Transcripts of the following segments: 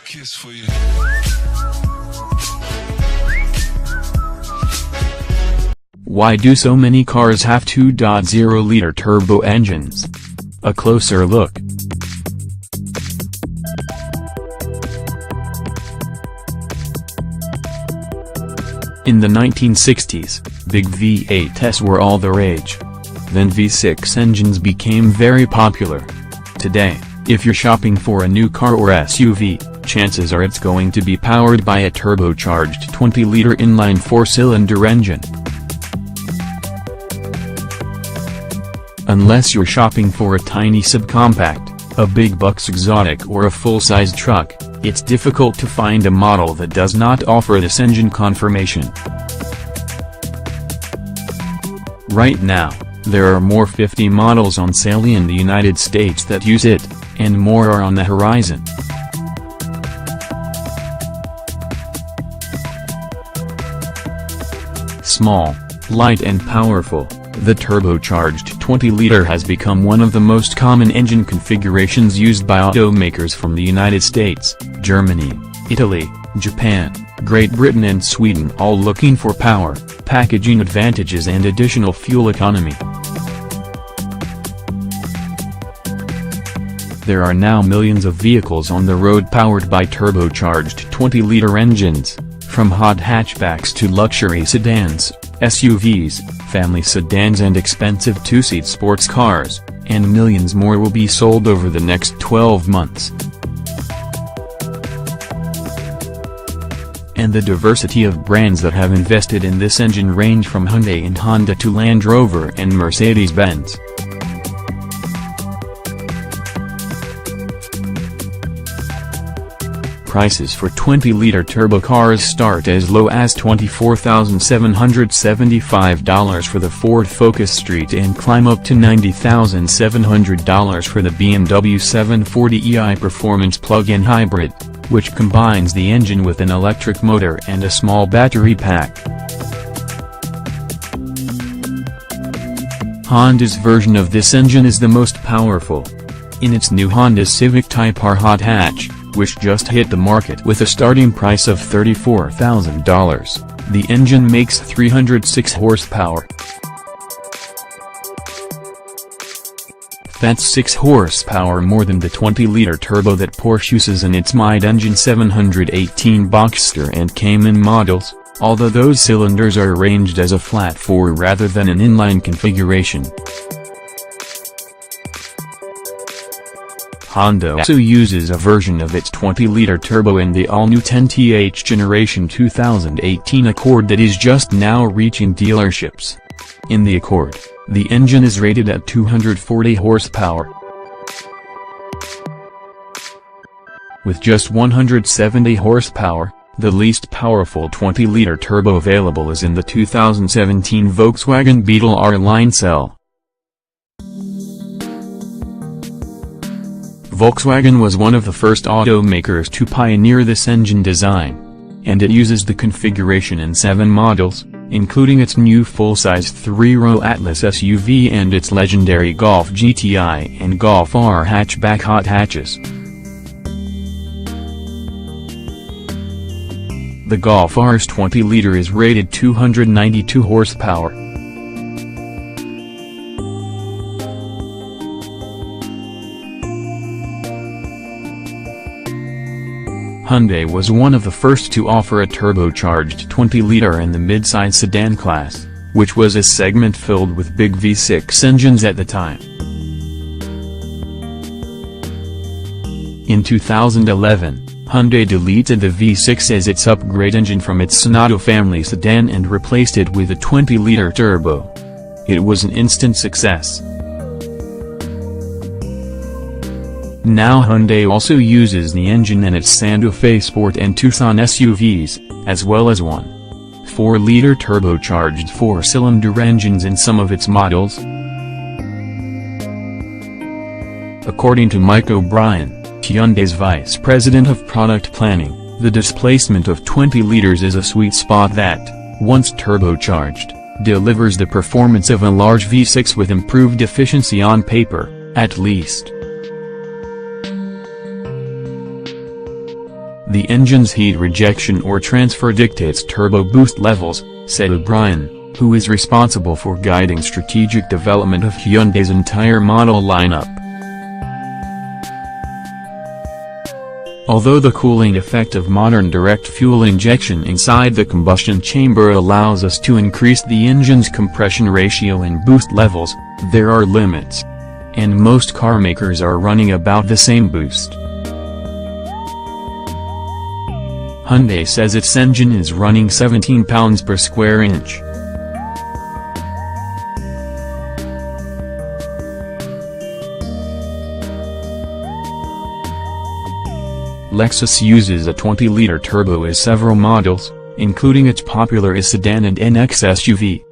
kiss for you. Why do so many cars have 2.0-liter turbo engines? A closer look. In the 1960s, big V8s were all the rage. Then V6 engines became very popular. Today, if you're shopping for a new car or SUV, chances are it's going to be powered by a turbocharged 20-liter inline four-cylinder engine. Unless you're shopping for a tiny subcompact, a big bucks exotic or a full-size truck, it's difficult to find a model that does not offer this engine confirmation. Right now, there are more 50 models on sale in the United States that use it, and more are on the horizon. Small, light and powerful, the turbocharged 20-liter has become one of the most common engine configurations used by automakers from the United States, Germany, Italy, Japan, Great Britain and Sweden, all looking for power, packaging advantages and additional fuel economy. There are now millions of vehicles on the road powered by turbocharged 20-liter engines, from hot hatchbacks to luxury sedans, SUVs, family sedans and expensive two-seat sports cars, and millions more will be sold over the next 12 months. And the diversity of brands that have invested in this engine range from Hyundai and Honda to Land Rover and Mercedes-Benz. Prices for 20-liter turbo cars start as low as $24,775 for the Ford Focus Street and climb up to $90,700 for the BMW 740ei Performance plug-in hybrid, which combines the engine with an electric motor and a small battery pack. Honda's version of this engine is the most powerful. In its new Honda Civic Type R hot hatch, which just hit the market with a starting price of $34,000, the engine makes 306 horsepower. That's 6 horsepower more than the 20-liter turbo that Porsche uses in its mid-engine 718 Boxster and Cayman models, although those cylinders are arranged as a flat 4 rather than an inline configuration. Honda also uses a version of its 20-liter turbo in the all-new 10th generation 2018 Accord that is just now reaching dealerships. In the Accord, the engine is rated at 240 horsepower. With just 170 horsepower, the least powerful 20-liter turbo available is in the 2017 Volkswagen Beetle R line cell. Volkswagen was one of the first automakers to pioneer this engine design, and it uses the configuration in 7 models, including its new full-size 3-row Atlas SUV and its legendary Golf GTI and Golf R hatchback hot hatches. The Golf R's 20-liter is rated 292 horsepower. Hyundai was one of the first to offer a turbocharged 20-liter in the midsize sedan class, which was a segment filled with big V6 engines at the time. In 2011, Hyundai deleted the V6 as its upgrade engine from its Sonata family sedan and replaced it with a 20-liter turbo. It was an instant success. Now Hyundai also uses the engine in its Santa Fe Sport and Tucson SUVs, as well as 4-liter turbocharged 4-cylinder engines in some of its models. According to Mike O'Brien, Hyundai's Vice President of Product Planning, the displacement of 20 liters is a sweet spot that, once turbocharged, delivers the performance of a large V6 with improved efficiency on paper, at least. The engine's heat rejection or transfer dictates turbo boost levels, said O'Brien, who is responsible for guiding strategic development of Hyundai's entire model lineup. Although the cooling effect of modern direct fuel injection inside the combustion chamber allows us to increase the engine's compression ratio and boost levels, there are limits. And most carmakers are running about the same boost. Hyundai says its engine is running 17 pounds per square inch. Lexus uses a 20-liter turbo as several models, including its popular sedan and NX SUV.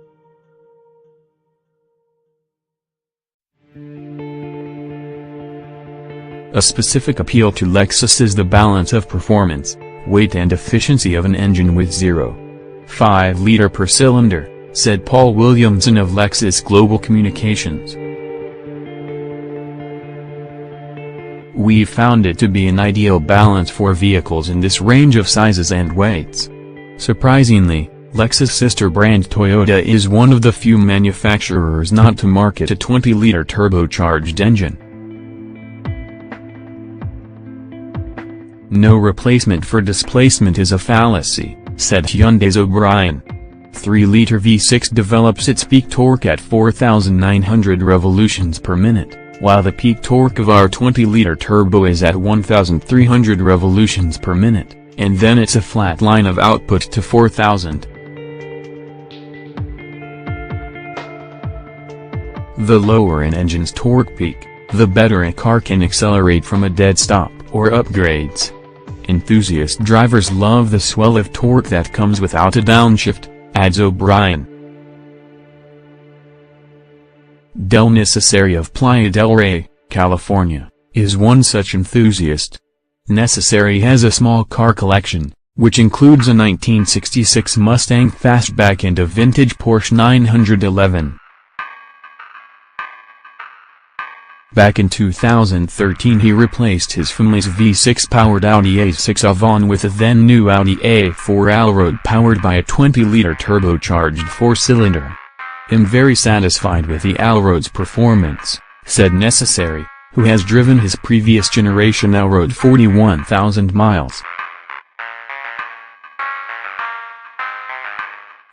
A specific appeal to Lexus is the balance of performance, weight and efficiency of an engine with 0.5 liter per cylinder, said Paul Williamson of Lexus Global Communications. "We've found it to be an ideal balance for vehicles in this range of sizes and weights." Surprisingly, Lexus' sister brand Toyota is one of the few manufacturers not to market a 20-liter turbocharged engine. "No replacement for displacement is a fallacy," said Hyundai's O'Brien. 3-liter V6 develops its peak torque at 4,900 revolutions per minute, while the peak torque of our 20-liter turbo is at 1,300 revolutions per minute, and then it's a flat line of output to 4,000. The lower an engine's torque peak, the better a car can accelerate from a dead stop or upgrades. Enthusiast drivers love the swell of torque that comes without a downshift, adds O'Brien. Del Necessary of Playa del Rey, California, is one such enthusiast. Necessary has a small car collection, which includes a 1966 Mustang Fastback and a vintage Porsche 911. Back in 2013 he replaced his family's V6-powered Audi A6 Avant with a then-new Audi A4 Allroad powered by a 20-liter turbocharged 4-cylinder. "I'm very satisfied with the Allroad's performance," said Necessary, who has driven his previous generation Allroad 41,000 miles.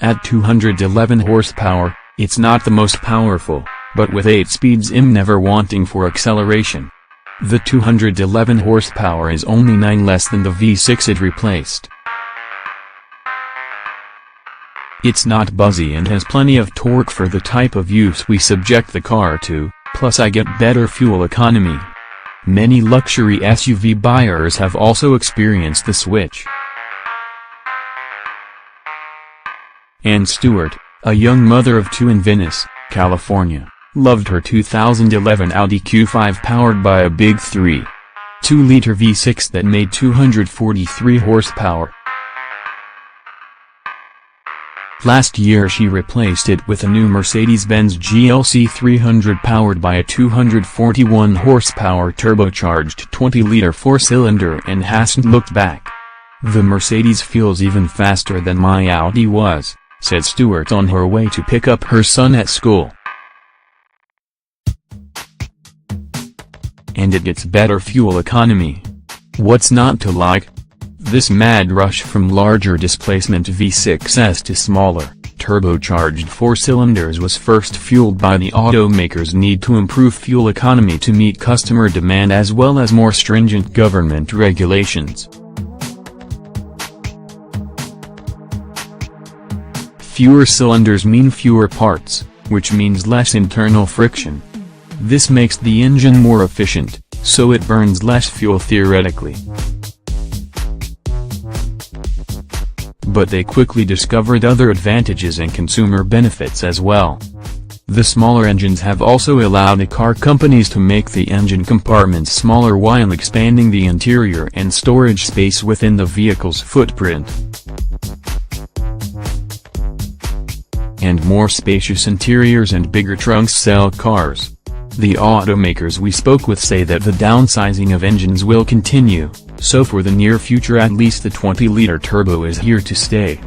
At 211 horsepower, it's not the most powerful, but with 8 speeds I'm never wanting for acceleration. The 211 horsepower is only 9 less than the V6 it replaced. It's not buzzy and has plenty of torque for the type of use we subject the car to, plus I get better fuel economy. Many luxury SUV buyers have also experienced the switch. Ann Stewart, a young mother of 2 in Venice, California, loved her 2011 Audi Q5 powered by a big 3.2-liter V6 that made 243 horsepower. Last year she replaced it with a new Mercedes-Benz GLC 300 powered by a 241 horsepower turbocharged 20-liter 4-cylinder and hasn't looked back. "The Mercedes feels even faster than my Audi was," said Stewart on her way to pick up her son at school. "And it gets better fuel economy. What's not to like?" This mad rush from larger displacement V6s to smaller, turbocharged 4-cylinders was first fueled by the automakers' need to improve fuel economy to meet customer demand as well as more stringent government regulations. Fewer cylinders mean fewer parts, which means less internal friction. This makes the engine more efficient, so it burns less fuel theoretically. But they quickly discovered other advantages and consumer benefits as well. The smaller engines have also allowed the car companies to make the engine compartments smaller while expanding the interior and storage space within the vehicle's footprint. And more spacious interiors and bigger trunks sell cars. The automakers we spoke with say that the downsizing of engines will continue, So for the near future at least the 20-liter turbo is here to stay.